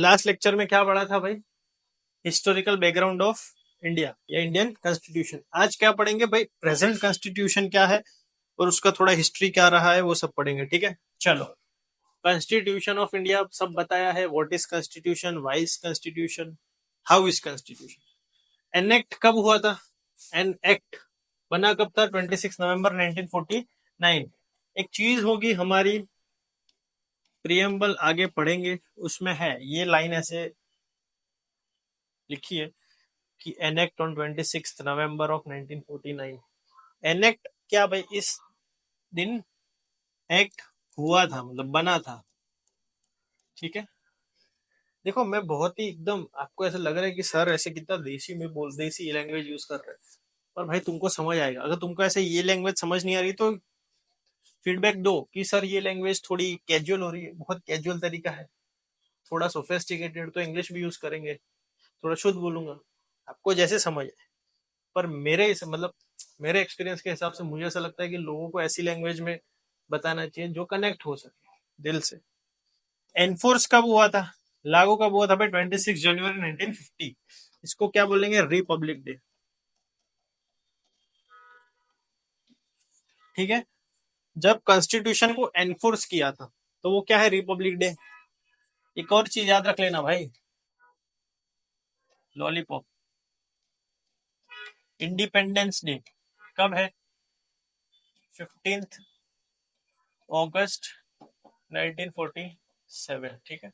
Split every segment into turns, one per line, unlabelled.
Last lecture में क्या पढ़ा था भाई? हिस्टोरिकल बैकग्राउंड ऑफ इंडिया या इंडियन कॉन्स्टिट्यूशन। आज क्या पढ़ेंगे भाई? प्रेजेंट कॉन्स्टिट्यूशन क्या है और उसका थोड़ा हिस्ट्री क्या रहा है वो सब पढ़ेंगे। ठीक है, चलो। कॉन्स्टिट्यूशन ऑफ इंडिया सब बताया है। What is constitution, why is constitution, how is constitution. Enact कब हुआ था? एन एक्ट बना कब था? 26 नवंबर 1949। एक चीज होगी हमारी, प्रियम्बल आगे पढ़ेंगे, उसमें है ये लाइन ऐसे लिखी है कि enact on 26 November of 1949। Enact क्या भाई? इस दिन एक्ट हुआ था, मतलब बना था। ठीक है, देखो मैं बहुत ही एकदम, आपको ऐसा लग रहा है कि सर ऐसे कितना देसी में बोल, देसी लैंग्वेज यूज कर रहे हैं, पर भाई तुमको समझ आएगा। अगर तुमको ऐसे ये लैंग्वेज समझ नहीं आ रही तो फीडबैक दो कि सर ये लैंग्वेज थोड़ी कैजुअल हो रही है, बहुत कैजुअल तरीका है, थोड़ा सोफेस्टिकेटेड तो इंग्लिश भी यूज करेंगे, थोड़ा शुद्ध बोलूंगा, आपको जैसे समझ आए। पर मतलब मेरे एक्सपीरियंस के हिसाब से मुझे ऐसा लगता है कि लोगों को ऐसी लैंग्वेज में बताना चाहिए जो कनेक्ट हो सके दिल से। एनफोर्स कब हुआ था, लागू कब हुआ था भाई? 26 जनवरी 1950। इसको क्या बोलेंगे? Republic day. ठीक है, जब कॉन्स्टिट्यूशन को एनफोर्स किया था तो वो क्या है? Republic day. एक और चीज याद रख लेना भाई, लॉलीपॉप। इंडिपेंडेंस डे कब है? 15 अगस्त 1947। ठीक है,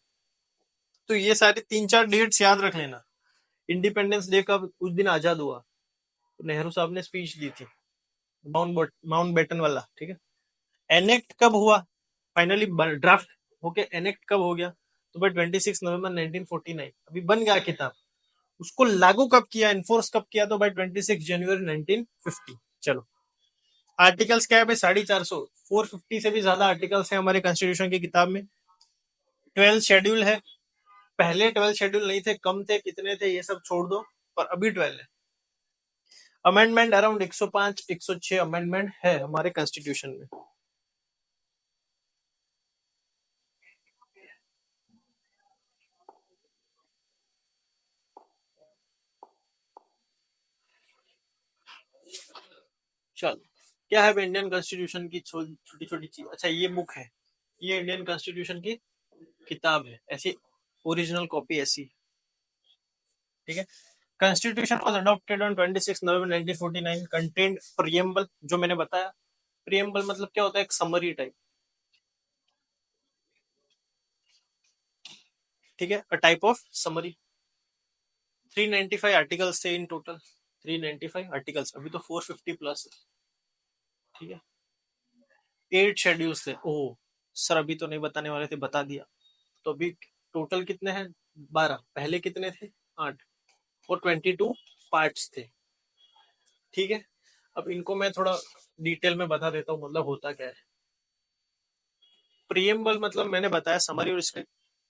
तो ये सारे 3-4 डेट्स याद रख लेना। इंडिपेंडेंस डे कब? उस दिन आजाद हुआ, तो नेहरू साहब ने स्पीच दी थी, माउंट बेटन वाला। ठीक है, एनेक्ट कब हुआ? फाइनली ड्राफ्ट होके एनेक्ट कब हो गया? तो भाई 26 नवंबर 1949, अभी बन गया किताब। उसको लागू कब किया, इन्फोर्स कब किया? तो भाई 26 जनवरी 1950। चलो, आर्टिकल्स क्या है भाई? 450, 450 से भी ज्यादा आर्टिकल्स हैं हमारे कॉन्स्टिट्यूशन की किताब में। 12 शेड्यूल है। पहले 12 शेड्यूल नहीं थे, कम थे, कितने थे ये सब छोड़ दो, पर अभी 12 है। अमेंडमेंट अराउंड 105 106 अमेंडमेंट है हमारे कॉन्स्टिट्यूशन में। चलो, क्या है इंडियन कॉन्स्टिट्यूशन की छोटी छोटी चीज? अच्छा, ये बुक है, ये इंडियन कॉन्स्टिट्यूशन की किताब है, ऐसी ओरिजिनल कॉपी ऐसी। ठीक है, constitution was adopted on 26 November 1949, contained preamble, जो मैंने बताया। प्रियम्बल मतलब क्या होता है? एक समरी टाइप। ठीक है, a type of summary. 395 articles थे इन टोटल, 395 आर्टिकल्स, अभी तो 450 प्लस है। ठीक है, 8 शेड्यूल्स थे। ओह सर, अभी तो नहीं बताने वाले थे, बता दिया। तो अभी टोटल कितने हैं? 12। पहले कितने थे? 8। और 22 पार्ट्स थे। ठीक है, अब इनको मैं थोड़ा डिटेल में बता देता हूँ, मतलब होता क्या है। प्रियम्बल मतलब मैंने बताया समरी, और इसका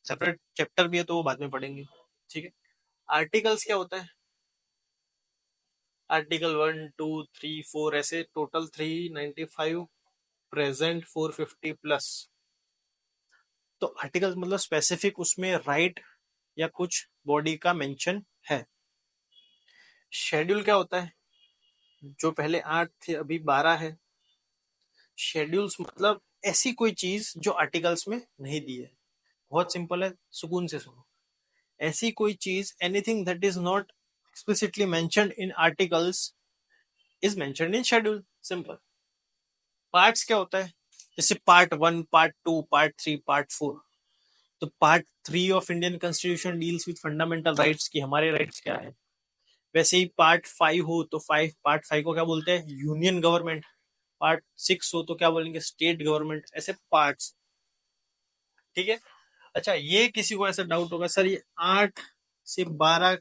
सेपरेट चैप्टर भी है तो वो बाद में पढ़ेंगे। ठीक है, आर्टिकल्स क्या होता है? आर्टिकल 1 2 3 4 ऐसे टोटल 395, प्रेजेंट 450 प्लस। तो आर्टिकल्स मतलब स्पेसिफिक उसमें राइट या कुछ बॉडी का मेंशन है। शेड्यूल क्या होता है? जो पहले 8 थे अभी 12 है। शेड्यूल्स मतलब ऐसी कोई चीज जो आर्टिकल्स में नहीं दी है। बहुत सिंपल है, सुकून से सुनो। ऐसी कोई चीज, anything that is not explicitly mentioned in articles is mentioned in schedule. Simple. Parts क्या होता है? जैसे पार्ट 1, पार्ट 2, पार्ट 3, पार्ट 4। तो part 3 of Indian constitution deals with fundamental rights, की हमारे राइट्स क्या है। वैसे ही पार्ट 5 हो तो पार्ट 5 को क्या बोलते हैं? Union government. पार्ट 6 हो तो क्या बोलेंगे? State government. ऐसे पार्ट्स। ठीक है, अच्छा ये किसी को ऐसा डाउट होगा, सर ये 8 से 12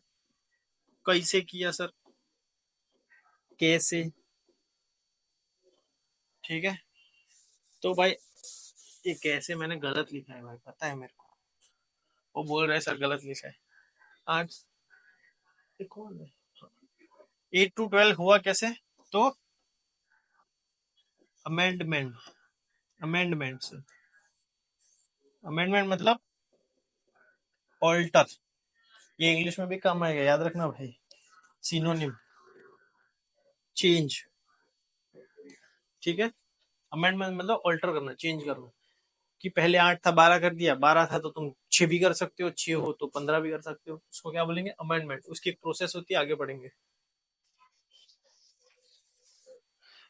कैसे किया सर, कैसे? ठीक है, तो भाई ये कैसे मैंने गलत लिखा है भाई, पता है मेरे को। वो बोल रहे हैं सर गलत लिखा है। 8, ये कौन है? 8 to 12 हुआ कैसे? तो अमेंडमेंट, अमेंडमेंट से। अमेंडमेंट मतलब ऑल्टर, ये इंग्लिश में भी काम आएगा, याद रखना भाई। सिनोनिम, चेंज, ठीक है। अमेंडमेंट मतलब ऑल्टर करना, चेंज करना, कि पहले 8 था 12 कर दिया, 12 था तो तुम 6 भी कर सकते हो, 6 हो तो 15 भी कर सकते हो, उसको क्या बोलेंगे, अमेंडमेंट। उसकी एक प्रोसेस होती है, आगे बढ़ेंगे।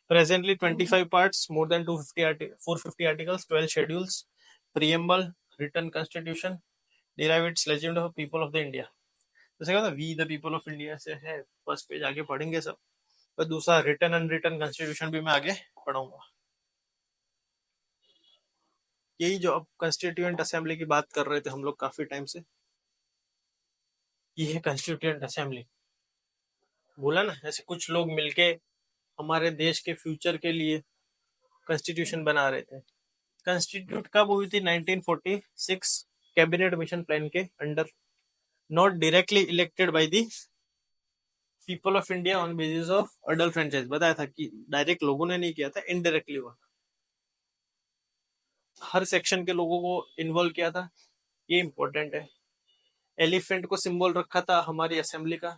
Presently 25 parts, more than 450 articles, 12 schedules, preamble, written constitution, derive its legend of people of the India। जैसे क्या we the people of India से है, फर्स्ट पेज आगे पढ़ेंगे सब। और दूसरा रिटन अनरिटन कॉन्स्टिट्यूशन भी मैं आगे पढ़ूंगा। यही जो अब कॉन्स्टिट्यूएंट असेंबली की बात कर रहे थे हम लोग काफी टाइम से, ये है कॉन्स्टिट्यूएंट असेंबली। बोला ना, ऐसे कुछ लोग मिलके हमारे देश के फ्यूचर के लिए कॉन्स्टिट्यूशन बना रहे थे। कॉन्स्टिट्यूट कब हुई थी, 1946 कैबिनेट मिशन प्लान के under, not directly elected by the people of India on basis of adult franchise. बताया था कि डायरेक्ट लोगों ने नहीं किया था, इनडायरेक्टली हुआ, हर सेक्शन के लोगों को इन्वॉल्व किया था, ये इंपॉर्टेंट है। एलिफेंट को सिंबल रखा था हमारी असेंबली का।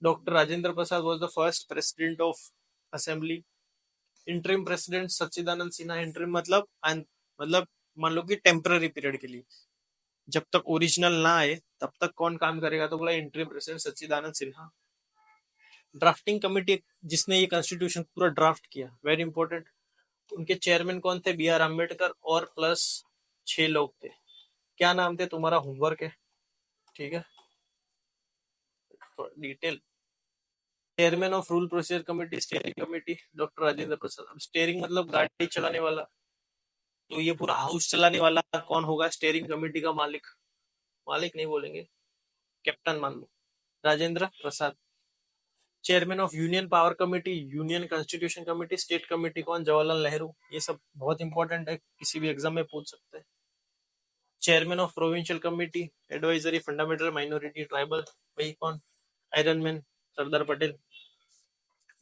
Doctor Rajendra Prasad was the first president of assembly. Interim president Sachchidanand Sinha. Interim मतलब मान लो कि टेम्पररी पीरियड के लिए, जब तक ओरिजिनल ना आए तब तक कौन काम करेगा, तो बोला इंटरिम प्रेसिडेंट सच्चिदानंद सिन्हा। ड्राफ्टिंग कमेटी, जिसने ये कॉन्स्टिट्यूशन पूरा ड्राफ्ट किया, वेरी इंपॉर्टेंट, उनके चेयरमैन कौन थे, बी आर अम्बेडकर और प्लस 6 लोग थे। क्या नाम थे, तुम्हारा होमवर्क है, ठीक है, detail. Chairman of rule procedure committee, steering committee, doctor Rajendra Prasad. अब स्टेयरिंग मतलब गाड़ी चलाने वाला, तो ये पूरा हाउस चलाने वाला कौन होगा, स्टेयरिंग कमेटी का मालिक। मालिक नहीं बोलेंगे, कैप्टन मान लो, Rajendra Prasad. Chairman of union power committee, union constitution committee, state committee कौन, जवाहरलाल नेहरू। ये सब बहुत इंपॉर्टेंट है, किसी भी एग्जाम में पूछ सकते हैं। Chairman of provincial committee, advisory fundamental minority tribal, वही कौन, आयरन मैन, सरदार पटेल।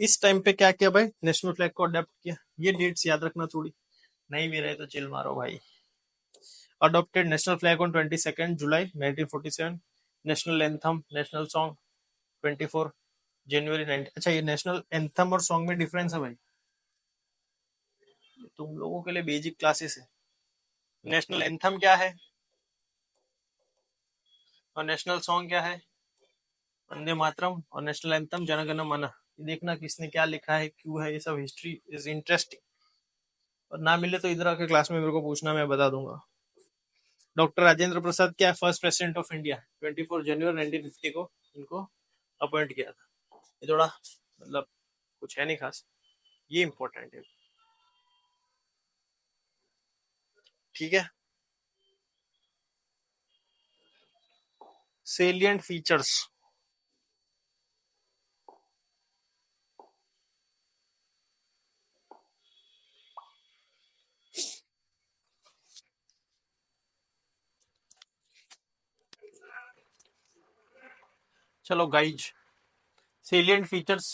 इस टाइम पे क्या किया भाई, नेशनल फ्लैग को अडेप्ट किया। ये डेट्स याद रखना थोड़ी, नहीं भी रहे तो चिल मारो भाई। Adopted national flag on 22 July 1947। National anthem, national song 24 जनवरी 19। अच्छा, ये नेशनल एंथम और सॉन्ग में डिफरेंस है भाई, तुम लोगों के लिए बेसिक क्लासेस है। नेशनल एंथम क्या है और नेशनल सॉन्ग क्या है, वंदे मातरम, और नेशनल एंथम जनगण मन। देखना किसने क्या लिखा है, क्यों है, ये सब हिस्ट्री इज इंटरेस्टिंग। और ना मिले तो इधर आके क्लास में मेरे को पूछना, मैं बता दूंगा। डॉक्टर राजेंद्र प्रसाद क्या, फर्स्ट प्रेसिडेंट ऑफ इंडिया, 24 जनवरी 1950 को इनको अपॉइंट किया था। ये थोड़ा मतलब कुछ है नहीं खास, ये इंपॉर्टेंट है, ठीक है। सेलिएंट फीचर्स, चलो गाइज, सेलिएंट फीचर्स।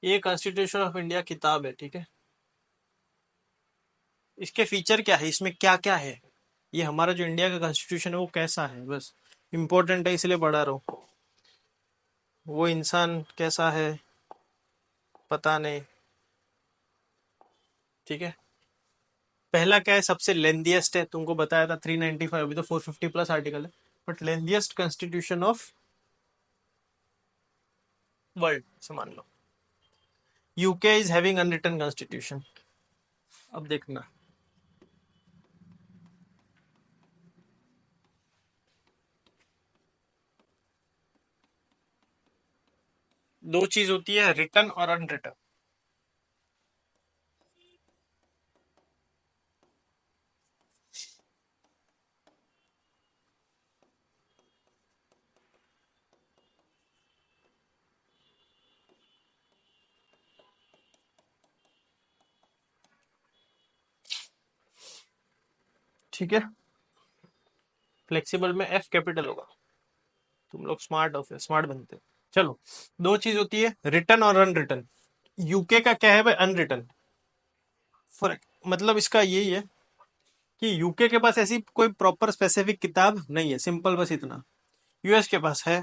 ये कॉन्स्टिट्यूशन ऑफ इंडिया किताब है, ठीक है। इसके फीचर क्या है, इसमें क्या क्या है, ये हमारा जो इंडिया का कॉन्स्टिट्यूशन है वो कैसा है, बस इंपॉर्टेंट है इसलिए पढ़ा रहा हूँ। वो इंसान कैसा है पता नहीं, ठीक है। पहला क्या है, सबसे लेंथीएस्ट है, तुमको बताया था 395, अभी तो 450 प्लस आर्टिकल है, but lengthiest constitution of world से मान लो। UK is having unwritten constitution. अब देखना, दो चीज होती है, रिटन और अनरिटन। ठीक है, फ्लेक्सिबल में एफ कैपिटल होगा। तुम लोग स्मार्ट हो, फिर स्मार्ट बनते हो। चलो, दो चीज होती है, रिटन और अनरिटन। यूके का क्या है भाई, अनरिटन। फर्क मतलब इसका यही है कि यूके के पास ऐसी कोई प्रॉपर स्पेसिफिक किताब नहीं है, सिंपल बस इतना। यूएस के पास है,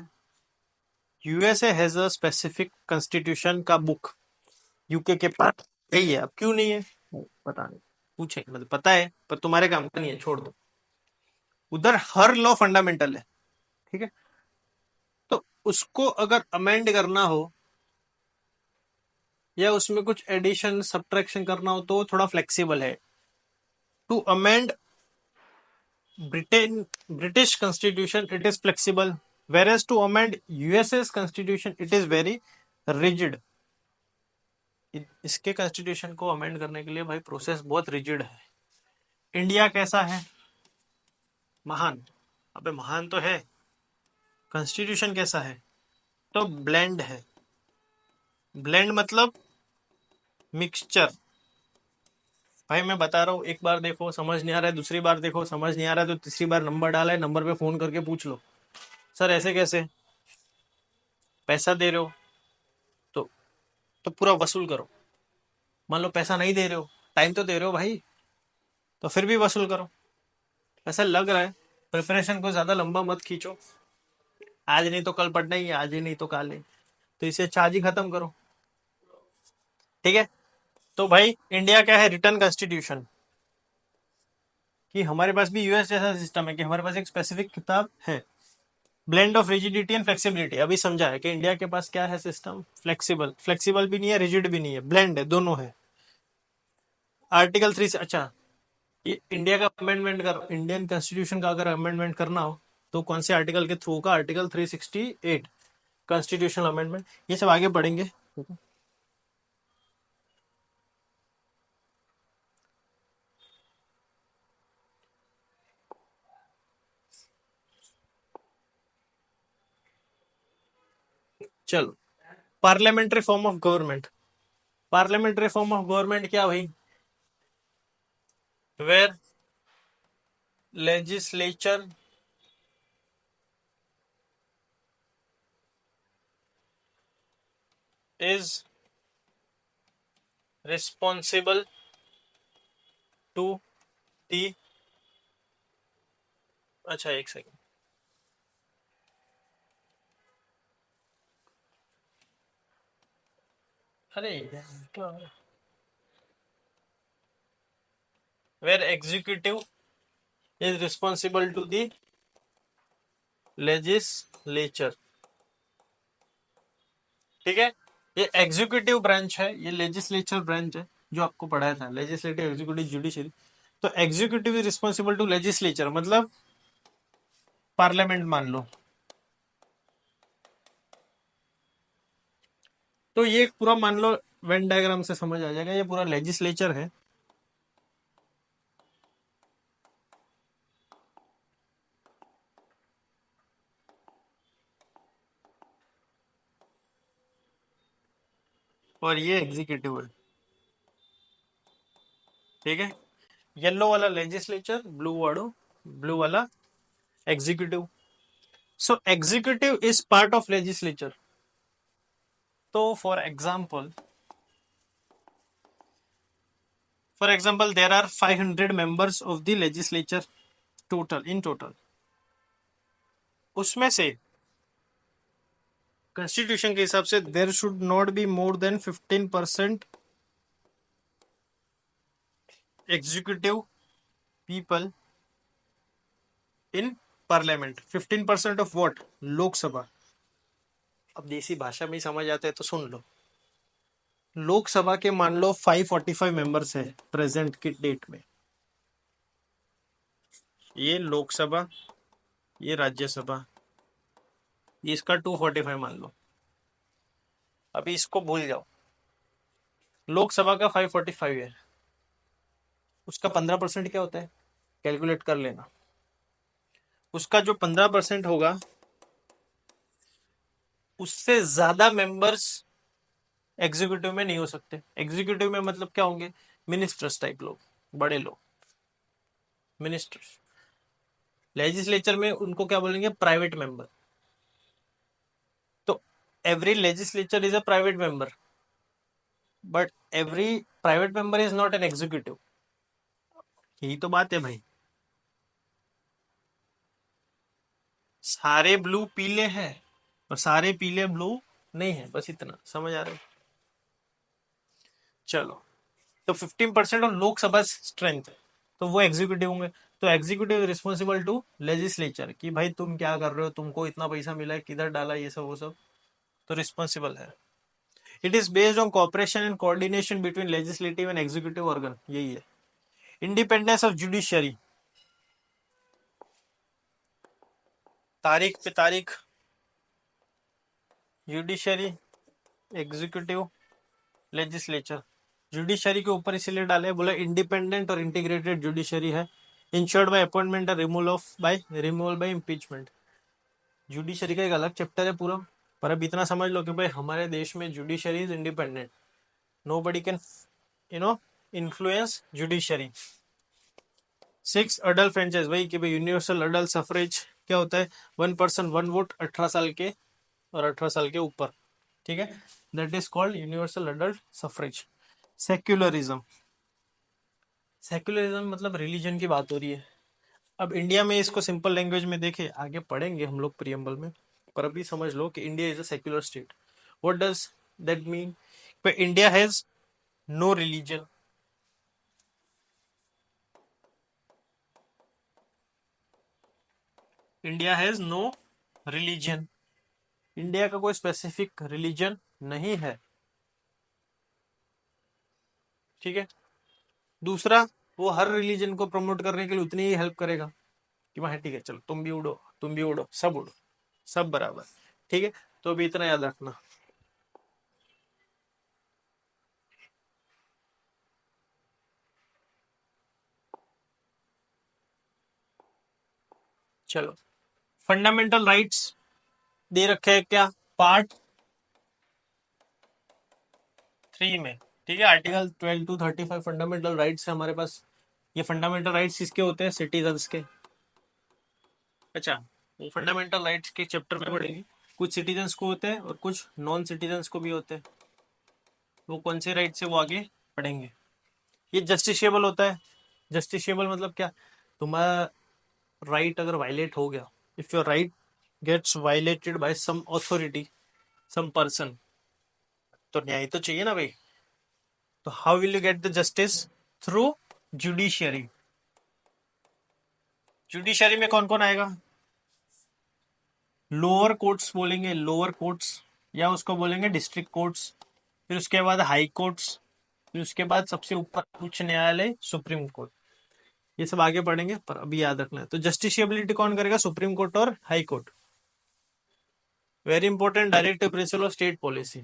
USA has a specific constitution का बुक। यूके के पास यही है, अब क्यों नहीं है पता नहीं, पूछे मतलब पता है पर तुम्हारे काम का नहीं है, छोड़ दो। उधर हर लॉ फंडामेंटल है, ठीक है। तो उसको अगर अमेंड करना हो या उसमें कुछ एडिशन सब्ट्रैक्शन करना हो तो थोड़ा फ्लेक्सिबल है। To amend Britain British constitution it is flexible, whereas to amend USA's constitution it is very rigid। इसके constitution को अमेंड करने के लिए भाई प्रोसेस बहुत रिजिड है। इंडिया कैसा है, महान। अबे महान तो है, कॉन्स्टिट्यूशन कैसा है, तो ब्लेंड है। ब्लेंड मतलब मिक्सचर। भाई मैं बता रहा हूँ, एक बार देखो समझ नहीं आ रहा है, दूसरी बार देखो समझ नहीं आ रहा है, तो तीसरी बार नंबर डाला है, नंबर पे फोन करके पूछ लो, सर ऐसे कैसे। पैसा दे रहे हो तो पूरा वसूल करो। मान लो पैसा नहीं दे रहे हो, टाइम तो दे रहे हो भाई, तो फिर भी वसूल करो। ऐसा लग रहा है, प्रिपरेशन को ज्यादा लंबा मत खींचो। आज नहीं तो कल पढ़ना ही है, आज ही नहीं तो कल है, तो इसे चार्ज ही खत्म करो। ठीक है, तो भाई इंडिया क्या है, रिटर्न कॉन्स्टिट्यूशन। कि हमारे पास भी यूएस जैसा सिस्टम है कि हमारे पास एक स्पेसिफिक किताब है। Blend of rigidity and flexibility, अभी समझा है कि इंडिया के पास क्या है सिस्टम, फ्लेक्सिबल। फ्लेक्सिबल भी नहीं है, रिजिड भी नहीं है, ब्लेंड है, दोनों है। आर्टिकल 3 से अच्छा, ये इंडिया का अमेंडमेंट कर, इंडियन कॉन्स्टिट्यूशन का अगर अमेंडमेंट करना हो तो कौन से आर्टिकल के थ्रू का, आर्टिकल 368 कॉन्स्टिट्यूशनल अमेंडमेंट। ये सब आगे पढ़ेंगे। चलो, parliamentary form of government. Parliamentary form of government क्या भाई, where legislature is responsible to the, अच्छा एक सेकेंड, अरे क्या, where executive is responsible to the legislature. ठीक है, ये एग्जीक्यूटिव ब्रांच है, ये लेजिस्लेचर ब्रांच है, जो आपको पढ़ाया था, लेजिस्लेटिव एग्जीक्यूटिव जुडिशरी। तो executive is responsible to legislature मतलब पार्लियामेंट मान लो। तो ये पूरा मान लो, वेन डायग्राम से समझ आ जाएगा, ये पूरा लेजिस्लेचर है। और ये एग्जीक्यूटिव है, ठीक है। येलो वाला लेजिस्लेचर, ब्लू वाला executive. So executive is part of legislature. तो for example there are 500 members of the legislature total, in total. उसमें से कॉन्स्टिट्यूशन के हिसाब से there should not be more than 15% executive people in parliament. 15% of what, Lok Sabha. अब देसी भाषा में ही समझ आते हैं तो सुन लो। लोकसभा के मान लो 545 मेंबर्स है प्रेजेंट की डेट में, ये लोकसभा, ये राज्यसभा, ये इसका 245 मान लो। अभी इसको भूल जाओ, लोकसभा का 545 है, उसका 15% क्या होता है, कैलकुलेट कर लेना। उसका जो 15% होगा, उससे ज्यादा मेंबर्स एग्जीक्यूटिव में नहीं हो सकते। एग्जीक्यूटिव में मतलब क्या होंगे, मिनिस्टर्स टाइप लोग, बड़े लोग। मिनिस्टर्स। लेजिस्लेचर में उनको क्या बोलेंगे, प्राइवेट मेंबर। तो every legislature is a private member, but every private member is not an executive. यही तो बात है भाई। सारे ब्लू पीले हैं और सारे पीले ब्लू नहीं है, बस इतना समझ आ रहा है। चलो, तो 15% ऑफ लोकसभा स्ट्रेंथ, तो वो एग्जीक्यूटिव होंगे। तो एग्जीक्यूटिव रिस्पॉन्सिबल टू लेजिस्लेचर कि भाई तुम क्या कर रहे हो, तुमको इतना पैसा मिला है, किधर डाला, ये सब वो सब, तो रिस्पॉन्सिबल है। It is based on cooperation and coordination between legislative and executive organ, यही है। इंडिपेंडेंस ऑफ जुडिशियरी, तारीख पे तारीख, जुडिशरी, एग्जीक्यूटिव, लेजिस्लेचर। जुडिशरी के ऊपर इसीलिए डाले, बोला इंडिपेंडेंट और इंटीग्रेटेड जुडिशरी है, इंश्योर्ड बाय अपॉइंटमेंट और रिमूवल बाय इम्पीचमेंट। जुडिशरी का एक अलग चैप्टर है पूरा, पर अब इतना समझ लो कि भाई हमारे देश में judiciary is independent, nobody can influence judiciary. 6 adult franchise, वही कि भाई यूनिवर्सल अडल्ट सफरेज क्या होता है, 1 पर्सन 1 वोट, 18 साल के और 18 साल के ऊपर, ठीक है, that is called universal adult suffrage. Secularism, secularism मतलब रिलीजन की बात हो रही है। अब इंडिया में इसको सिंपल लैंग्वेज में देखे, आगे पढ़ेंगे हम लोग प्रियम्बल में, पर अभी समझ लो कि India is a secular state. What does that mean? India has no religion, India has no religion, India का कोई स्पेसिफिक रिलीजन नहीं है, ठीक है। दूसरा, वो हर रिलीजन को प्रमोट करने के लिए उतनी ही हेल्प करेगा कि वहां ठीक है, चलो तुम भी उड़ो, तुम भी उड़ो, सब उड़ो, सब बराबर, ठीक है। तो अभी इतना याद रखना। चलो, फंडामेंटल राइट्स दे रखे हैं क्या, पार्ट 3 में, ठीक है। आर्टिकल 12 to 35 फंडामेंटल राइट्स है हमारे पास। ये फंडामेंटल राइट्स किसके होते हैं, सिटीजन्स के। अच्छा, वो फंडामेंटल राइट्स के चैप्टर में पढ़ेंगे, कुछ सिटीजन्स को होते हैं और कुछ नॉन सिटीजन्स को भी होते हैं। वो कौन से राइट्स है वो आगे पढ़ेंगे। ये जस्टिसेबल होता है। जस्टिसेबल मतलब क्या, तुम्हारा राइट अगर वायलेट हो गया, if your right gets violated by some authority, some person, तो न्याय तो चाहिए ना भाई। तो how will you get the justice? Through judiciary. Judiciary में कौन कौन आएगा? लोअर कोर्ट्स बोलेंगे, लोअर कोर्ट्स, या उसको बोलेंगे डिस्ट्रिक्ट कोर्ट्स, फिर उसके बाद हाई कोर्ट्स, फिर उसके बाद सबसे ऊपर उच्च न्यायालय, सुप्रीम कोर्ट। ये सब आगे पढ़ेंगे, पर अभी याद रखना है। तो जस्टिशियबिलिटी कौन करेगा? सुप्रीम कोर्ट और high court. Very important, directive principle of state policy.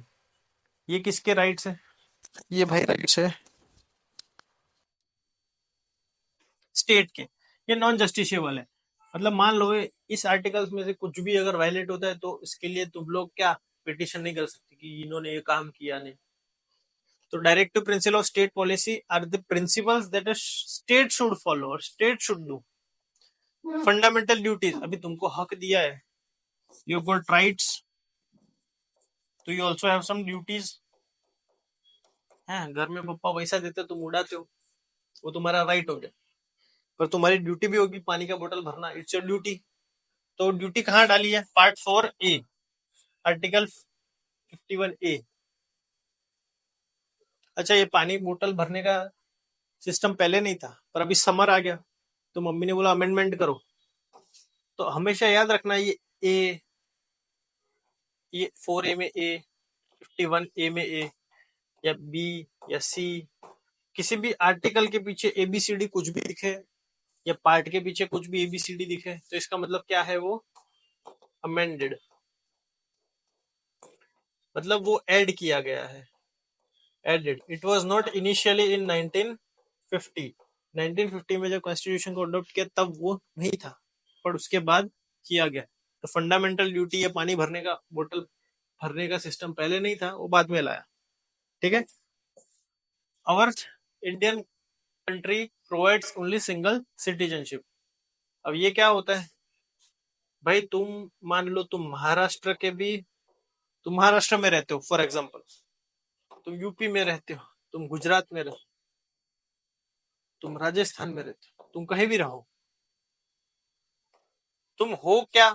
ये किसके राइट्स है? ये भाई राइट्स है स्टेट के। ये नॉन जस्टिशियबल है, मतलब मान लो इस आर्टिकल्स में से कुछ भी अगर वायलेट होता है तो इसके लिए तुम लोग क्या पिटिशन नहीं कर सकते कि इन्होंने ये काम किया नहीं। तो directive principle of state policy are the principles that state should follow और state should do. Fundamental duties, अभी तुमको हक दिया है, यू गॉट राइट्स, तो you also have some duties. है, घर में पापा पैसा देते तुम उड़ाते हो, वो तुम्हारा राइट हो गया, पर तुम्हारी ड्यूटी भी होगी पानी का बोतल भरना, इट्स योर ड्यूटी। तो ड्यूटी कहाँ डाली है? Part 4A, article 51A। अच्छा, ये पानी बोतल भरने का सिस्टम पहले नहीं था, पर अभी समर आ गया तो मम्मी ने बोला अमेंडमेंट करो। तो हमेशा याद रखना, ए, ये 4A में ए, 51A में ए, या बी या सी, किसी भी आर्टिकल के पीछे ABCD कुछ भी दिखे, या पार्ट के पीछे कुछ भी ABCD दिखे, तो इसका मतलब क्या है? वो अमेंडेड, मतलब वो ऐड किया गया है, added. It was not initially in 1950। 1950 में जब कॉन्स्टिट्यूशन को अडॉप्ट किया तब वो नहीं था, पर उसके बाद किया गया। तो फंडामेंटल ड्यूटी या पानी भरने का बोतल भरने का सिस्टम पहले नहीं था, वो बाद में लाया, ठीक है। Our Indian country provides only single citizenship. अब ये क्या होता है भाई, तुम मान लो तुम महाराष्ट्र के भी, तुम महाराष्ट्र में रहते हो फॉर एग्जाम्पल, तुम यूपी में रहते हो, तुम गुजरात में रहो, तुम राजस्थान में रहते हो, तुम कहीं भी रहो, तुम हो क्या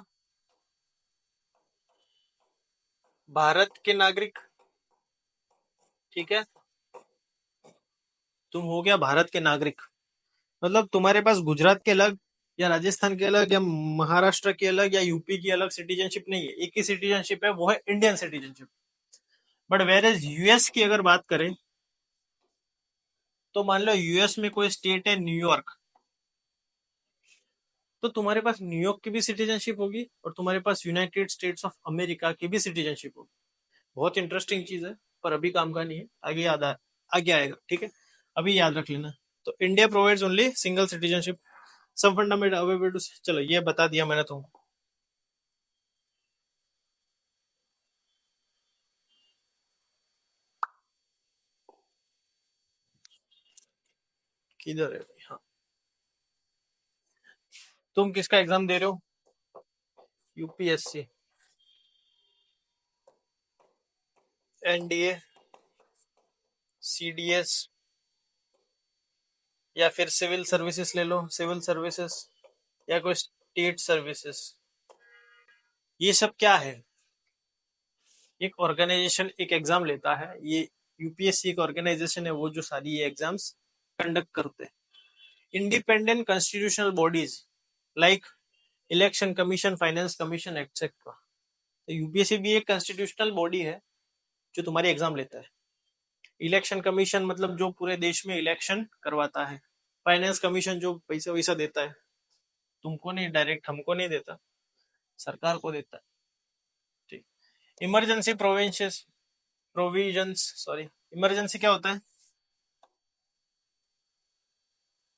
भारत के नागरिक। ठीक है, तुम हो गया भारत के नागरिक, मतलब तुम्हारे पास गुजरात के अलग या राजस्थान के अलग या महाराष्ट्र के अलग या यूपी की अलग सिटीजनशिप नहीं है, एक ही सिटीजनशिप है, वो है Indian citizenship. But whereas US की अगर बात करें, तो मान लो यूएस में कोई स्टेट है न्यूयॉर्क, तो तुम्हारे पास न्यूयॉर्क की भी सिटीजनशिप होगी और तुम्हारे पास यूनाइटेड स्टेट्स ऑफ अमेरिका की भी सिटीजनशिप होगी। बहुत इंटरेस्टिंग चीज है, पर अभी काम का नहीं है, आगे आएगा। ठीक है, अभी याद रख लेना। तो India provides only single citizenship, some fundamental available. चलो ये बता दिया मैंने तुमको। किधर है भाई? हाँ, तुम किसका एग्जाम दे रहे हो? यूपीएससी, एनडीए, सीडीएस, या फिर सिविल सर्विसेज ले लो, सिविल सर्विसेज, या कोई स्टेट सर्विसेज। ये सब क्या है? एक ऑर्गेनाइजेशन एक एग्जाम लेता है, ये यूपीएससी एक ऑर्गेनाइजेशन है, वो जो सारी ये एग्जाम्स कंडक्ट करते हैं। Independent constitutional bodies like election commission, finance commission etcetera. तो यूपीएससी भी एक कॉन्स्टिट्यूशनल बॉडी है जो तुम्हारी एग्जाम लेता है। इलेक्शन कमीशन मतलब जो पूरे देश में इलेक्शन करवाता है। फाइनेंस कमीशन जो पैसा वैसा देता है, तुमको नहीं, डायरेक्ट हमको नहीं देता, सरकार को देता है। ठीक। इमरजेंसी प्रोविजंस, सॉरी, इमरजेंसी क्या होता है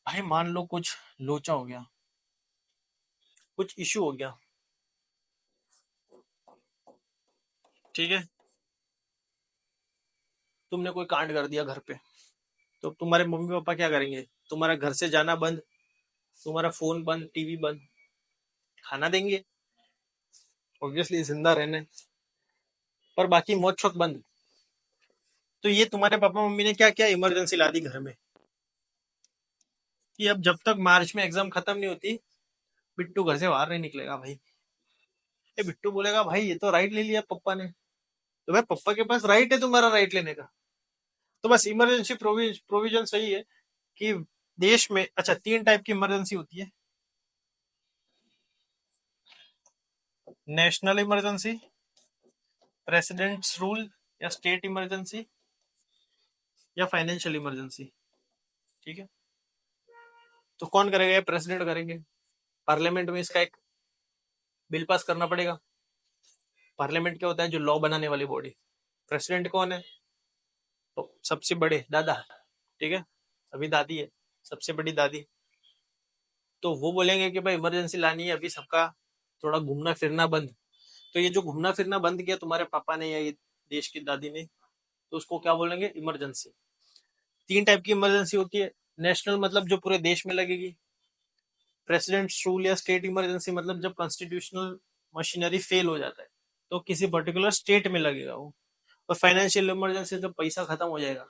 भाई? मान लो कुछ लोचा हो गया, कुछ इशू हो गया, ठीक है, तुमने कोई कांड कर दिया घर पे, तो तुम्हारे मम्मी पापा क्या करेंगे? तुम्हारा घर से जाना बंद, तुम्हारा फोन बंद, टीवी बंद, खाना देंगे ऑब्वियसली जिंदा रहने, पर बाकी मौत शौक बंद। तो ये तुम्हारे पापा मम्मी ने क्या किया, इमरजेंसी ला दी घर में कि अब जब तक मार्च में एग्जाम खत्म नहीं होती, बिट्टू घर से बाहर नहीं निकलेगा भाई। ये बिट्टू बोलेगा भाई ये तो राइट ले लिया पापा ने, तो भाई पापा के पास राइट है तुम्हारा राइट लेने का। तो बस इमरजेंसी प्रोविजन सही है कि देश में, अच्छा, तीन टाइप की इमरजेंसी होती है। नेशनल इमरजेंसी, प्रेसिडेंट्स रूल या स्टेट इमरजेंसी, या फाइनेंशियल इमरजेंसी। ठीक है, तो कौन करेगा? ये प्रेसिडेंट करेंगे। पार्लियामेंट में इसका एक बिल पास करना पड़ेगा। पार्लियामेंट क्या होता है? जो लॉ बनाने वाली बॉडी। प्रेसिडेंट कौन है? तो सबसे बड़े दादा, ठीक है, अभी दादी है, सबसे बड़ी दादी। तो वो बोलेंगे कि भाई इमरजेंसी लानी है, अभी सबका थोड़ा घूमना फिरना बंद। तो ये जो घूमना फिरना बंद किया तुम्हारे पापा ने या ये देश की दादी ने, तो उसको क्या बोलेंगे? इमरजेंसी। तीन टाइप की इमरजेंसी होती है। नेशनल मतलब जो पूरे देश में लगेगी। प्रेसिडेंट रूल या स्टेट इमरजेंसी मतलब जब कॉन्स्टिट्यूशनल मशीनरी फेल हो जाता है, तो किसी पर्टिकुलर स्टेट में लगेगा वो। और फाइनेंशियल इमरजेंसी जब पैसा खत्म हो जाएगा,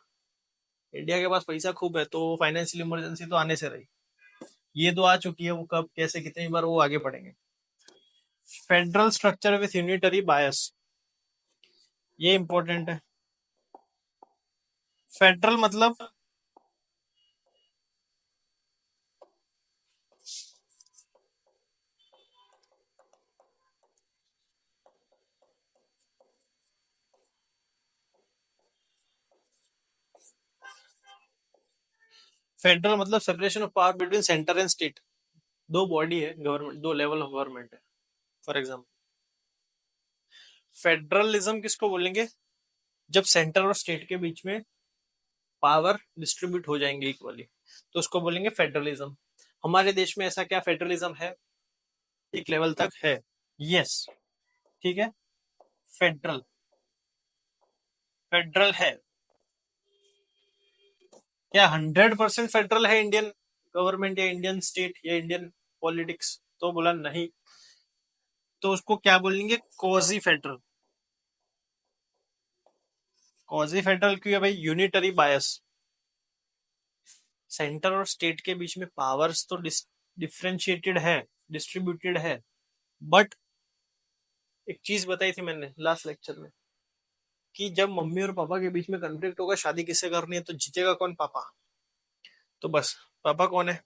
इंडिया के पास पैसा खूब है, तो फाइनेंशियल इमरजेंसी तो आने से रही। ये तो आ चुकी है, वो कब कैसे कितनी बार वो आगे पढ़ेंगे। फेडरल स्ट्रक्चर विथ यूनिटरी बायस, ये इंपॉर्टेंट है। फेडरल मतलब, फेडरल मतलब separation of power between centre and state. दो बॉडी है गवर्नमेंट, दो लेवल ऑफ गवर्नमेंट है। फॉर एग्जाम्पल, फेडरलिज्म किसको बोलेंगे? जब सेंटर और स्टेट के बीच में पावर डिस्ट्रीब्यूट हो जाएंगे इक्वली, तो उसको बोलेंगे फेडरलिज्म। हमारे देश में ऐसा क्या फेडरलिज्म है? एक लेवल तक है, यस, ठीक है। फेडरल, फेडरल है क्या? 100% फेडरल है इंडियन गवर्नमेंट या इंडियन स्टेट या इंडियन पॉलिटिक्स, तो बोला नहीं, तो उसको क्या बोलेंगे, क्वाजी फेडरल। क्वाजी फेडरल क्यों है भाई, यूनिटरी बायस, सेंटर और स्टेट के बीच में पावर्स तो डिफ्रेंशिएटेड है, डिस्ट्रीब्यूटेड है, बट एक चीज बताई थी मैंने लास्ट लेक्चर में कि जब मम्मी और पापा के बीच में कॉन्फ्लिक्ट होगा, शादी किससे करनी है, तो जीतेगा कौन, पापा। तो बस पापा कौन है,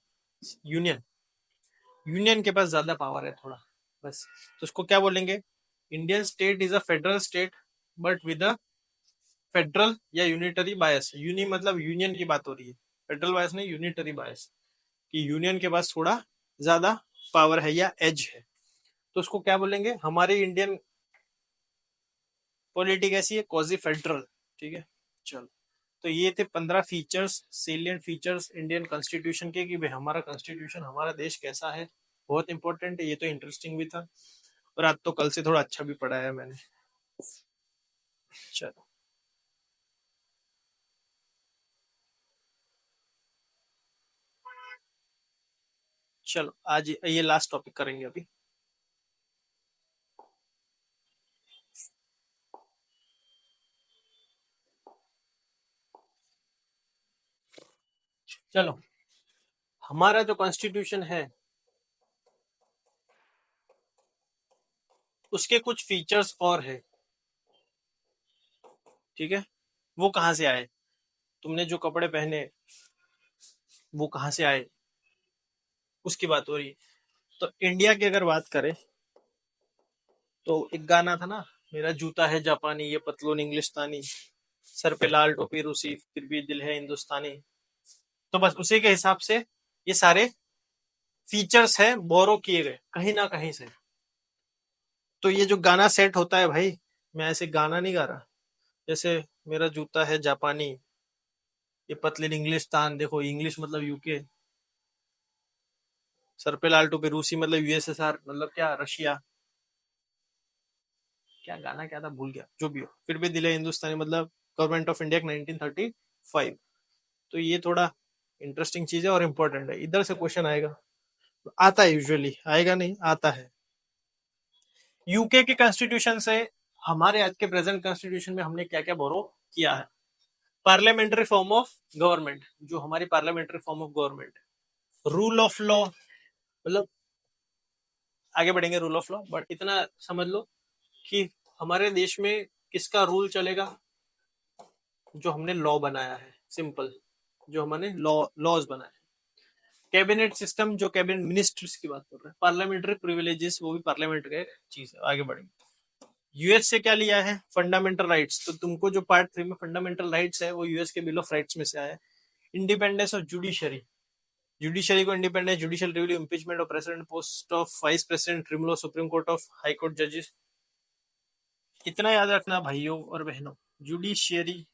यूनियन, यूनियन के पास ज्यादा पावर है थोड़ा, बस। तो उसको क्या बोलेंगे, Indian state is a federal state but with a federal या यूनिटरी बायस। यूनि मतलब यूनियन की बात हो रही है, फेडरल बायस नहीं, यूनिटरी बायस, कि यूनियन के पास थोड़ा ज्यादा पावर है या एज है। तो उसको क्या बोलेंगे, हमारी इंडियन पॉलिटिक ऐसी है, क्वाजी फेडरल। ठीक है, चलो। तो ये थे 15 features, salient features Indian constitution के, कि भाई हमारा कॉन्स्टिट्यूशन, हमारा देश कैसा है, बहुत इंपॉर्टेंट है। ये तो इंटरेस्टिंग भी था, और आज तो कल से थोड़ा अच्छा भी पढ़ा है मैंने। चलो चलो, आज ये लास्ट टॉपिक करेंगे अभी। चलो, हमारा जो कॉन्स्टिट्यूशन है उसके कुछ फीचर्स और है। ठीक है, वो कहाँ से आए, तुमने जो कपड़े पहने वो कहाँ से आए, उसकी बात हो रही है। तो इंडिया की अगर बात करें, तो एक गाना था ना, मेरा जूता है जापानी, ये पतलून इंग्लिस्तानी, सर पे लाल टोपी रूसी, फिर भी दिल है हिंदुस्तानी। तो बस उसी के हिसाब से ये सारे फीचर्स हैं, बोरो किए गए कहीं ना कहीं से। तो ये जो गाना सेट होता है भाई, मैं ऐसे गाना नहीं गा रहा, जैसे मेरा जूता है जापानी, ये पतलीन इंग्लिस्तान, देखो इंग्लिश मतलब यूके, सर पे लाल टोपी रूसी मतलब यूएसएसआर, मतलब क्या, रशिया। क्या गाना क्या था, भूल गया, जो भी हो, फिर भी दिल है हिंदुस्तानी मतलब गवर्नमेंट ऑफ इंडिया 1935। तो ये थोड़ा इंटरेस्टिंग चीज है और इम्पोर्टेंट है, इधर से क्वेश्चन आएगा, आता है, यूजुअली आएगा नहीं, आता है। यूके के कॉन्स्टिट्यूशन से हमारे आज के प्रेजेंट कॉन्स्टिट्यूशन में हमने क्या क्या बोरो किया है। पार्लियामेंट्री फॉर्म ऑफ गवर्नमेंट, जो हमारी parliamentary form of government, rule of law, मतलब आगे बढ़ेंगे रूल ऑफ लॉ, बट इतना समझ लो कि हमारे देश में किसका रूल चलेगा, जो हमने लॉ बनाया है, सिंपल, जो हमने लॉज बनाया है। कैबिनेट सिस्टम, जो कैबिनेट मिनिस्टर्स की बात कर रहे हैं, पार्लियामेंट्री प्रिविलेजेस, वो भी पार्लियामेंट का चीज है। आगे बढ़ेंगे, यूएस से क्या लिया है, फंडामेंटल राइट्स। तो तुमको जो पार्ट 3 में फंडामेंटल राइट्स है, वो यूएस के बिल ऑफ राइट्स में से आया है। इंडिपेंडेंस ऑफ जुडिशरी, जुडिशरी को independence, judicial review, impeachment of president, post of vice president, removal of supreme court of high court जजेस। इतना याद रखना भाइयों और बहनों, जुडिशियरी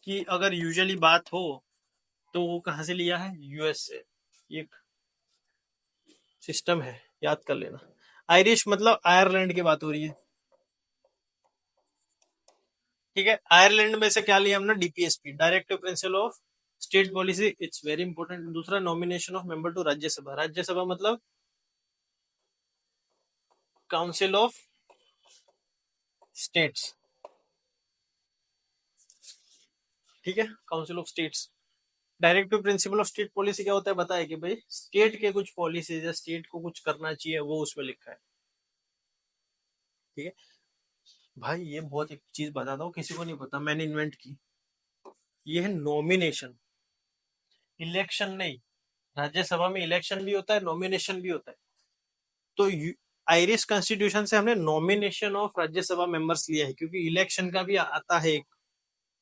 की अगर यूजुअली बात हो तो वो कहां से लिया है, यूएस से। एक सिस्टम है, याद कर लेना। आयरिश मतलब आयरलैंड की बात हो रही है। ठीक है, आयरलैंड में से क्या लिया हमने, DPSP, directive principle of state policy, it's very important. दूसरा, nomination of member to Rajya Sabha, Rajya Sabha मतलब काउंसिल ऑफ स्टेट्स। ठीक है, council of states. Directive principle of state policy क्या होता है, बताया कि भाई स्टेट के कुछ पॉलिसीज या स्टेट को कुछ करना चाहिए, वो उसमें लिखा है। ठीक है भाई, ये बहुत एक चीज बताता हूँ, किसी को नहीं पता, मैंने इन्वेंट की। ये है नॉमिनेशन, इलेक्शन नहीं। राज्यसभा में इलेक्शन भी होता है, नॉमिनेशन भी होता है। तो आयरिश कॉन्स्टिट्यूशन से हमने नॉमिनेशन ऑफ राज्यसभा मेंबर्स लिया है, क्योंकि इलेक्शन का भी आता है एक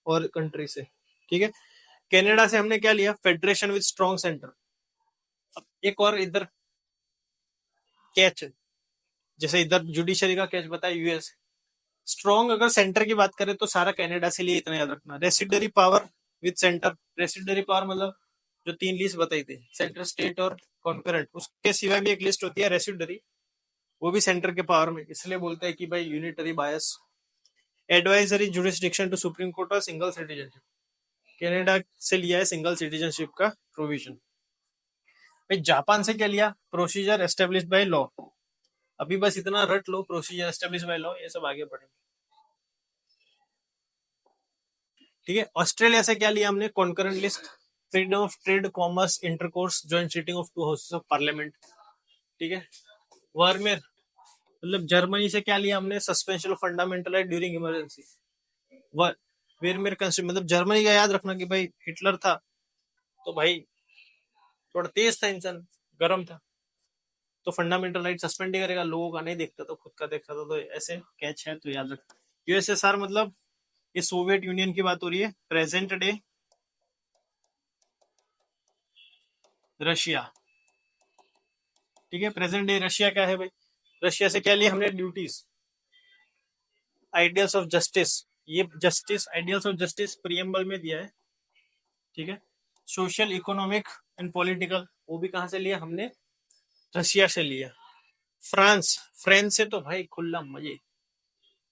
और कंट्री से। ठीक है, कनाडा से हमने क्या लिया, फेडरेशन विद स्ट्रॉन्ग सेंटर। अब एक और इधर कैच है, जैसे इधर जुडिशरी का कैच बताया, यूएस स्ट्रॉन्ग। अगर सेंटर की बात करें तो सारा कनाडा से लिए, इतना याद रखना। Residuary power with centre, residuary power मतलब जो 3 लिस्ट बताई थी, सेंटर, स्टेट और कॉन्करेंट, उसके सिवाय भी एक लिस्ट होती है रेसिडरी, वो भी सेंटर के पावर में, इसलिए बोलते हैं कि भाई unitary bias. Advisory jurisdiction to supreme court और सिंगल सिटीजनशिप, कनाडा से लिया है सिंगल सिटीजनशिप का प्रोविजन। भाई जापान से क्या लिया, प्रोसीजर एस्टेब्लिश बाय लॉ। अभी बस इतना रट लो, प्रोसीजर एस्टेब्लिश बाय लॉ, ये सब आगे बढ़ेंगे। ठीक है, ऑस्ट्रेलिया से क्या लिया हमने, concurrent list, freedom of trade, commerce, intercourse, joint sitting of two houses of parliament. ठीक है, वर्मेर मतलब जर्मनी से क्या लिया हमने, suspension of fundamental right during emergency. Weimar constitution, मतलब जर्मनी का याद रखना कि भाई हिटलर था तो भाई थोड़ा तेज था इंसान, गर्म था, तो फंडामेंटल राइट सस्पेंड ही करेगा, लोगों का नहीं देखता तो खुद का देखता था, तो ऐसे कैच है तो याद रख। यूएसएसआर मतलब ये सोवियत यूनियन की बात हो रही है। Present day Russia. ठीक है, प्रेजेंट डे रशिया क्या है भाई, रशिया से क्या लिया हमने, ड्यूटीज, आइडियल्स ऑफ जस्टिस, ये justice, ideals of justice preamble में दिया है। ठीक है, सोशल, इकोनॉमिक एंड पॉलिटिकल, वो भी कहां से लिया हमने, रशिया से लिया। फ्रांस, फ्रांस से तो भाई खुल्ला मजे,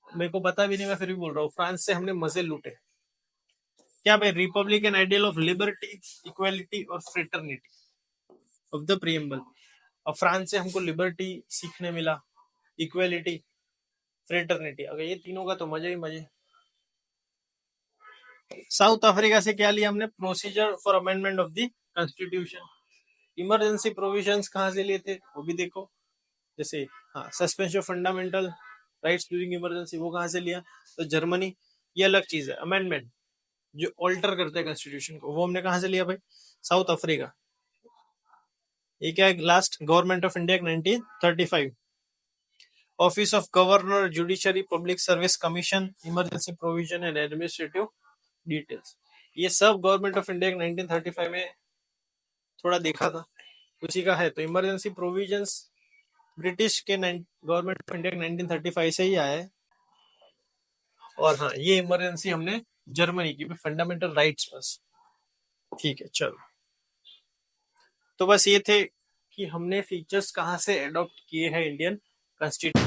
मेरे को पता भी नहीं, मैं फिर भी बोल रहा हूँ, फ्रांस से हमने मजे लूटे। क्या भाई, Republican ideal of liberty, equality और फ्रेटर्निटी ऑफ द प्रियम्बल। और फ्रांस से हमको लिबर्टी सीखने मिला, इक्वालिटी, फ्रेटर्निटी, अगर ये तीनों का तो मजे ही मजे। साउथ अफ्रीका से क्या लिया हमने, procedure for amendment of the constitution. Emergency provisions कहाँ से लिए थे वो भी देखो, जैसे हाँ, suspension of fundamental rights during emergency, वो कहाँ से लिया, तो जर्मनी। ये अलग चीज है, अमेंडमेंट जो ऑल्टर करते हैं कॉन्स्टिट्यूशन को, वो हमने कहाँ से लिया भाई, साउथ अफ्रीका। ये क्या है, last government of India 1935, office of governor, judiciary, public service commission, emergency provision and administrative details, ये सब गवर्नमेंट ऑफ इंडिया 1935 में थोड़ा देखा था, उसी का है। तो इमरजेंसी प्रोविजंस ब्रिटिश के गवर्नमेंट ऑफ इंडिया 1935 से ही आया है। और हाँ, ये इमरजेंसी हमने जर्मनी की, फंडामेंटल राइट्स बस। ठीक है चलो, तो बस ये थे कि हमने फीचर्स कहाँ से अडॉप्ट किए हैं इंडियन कॉन्स्टिट्यूशन।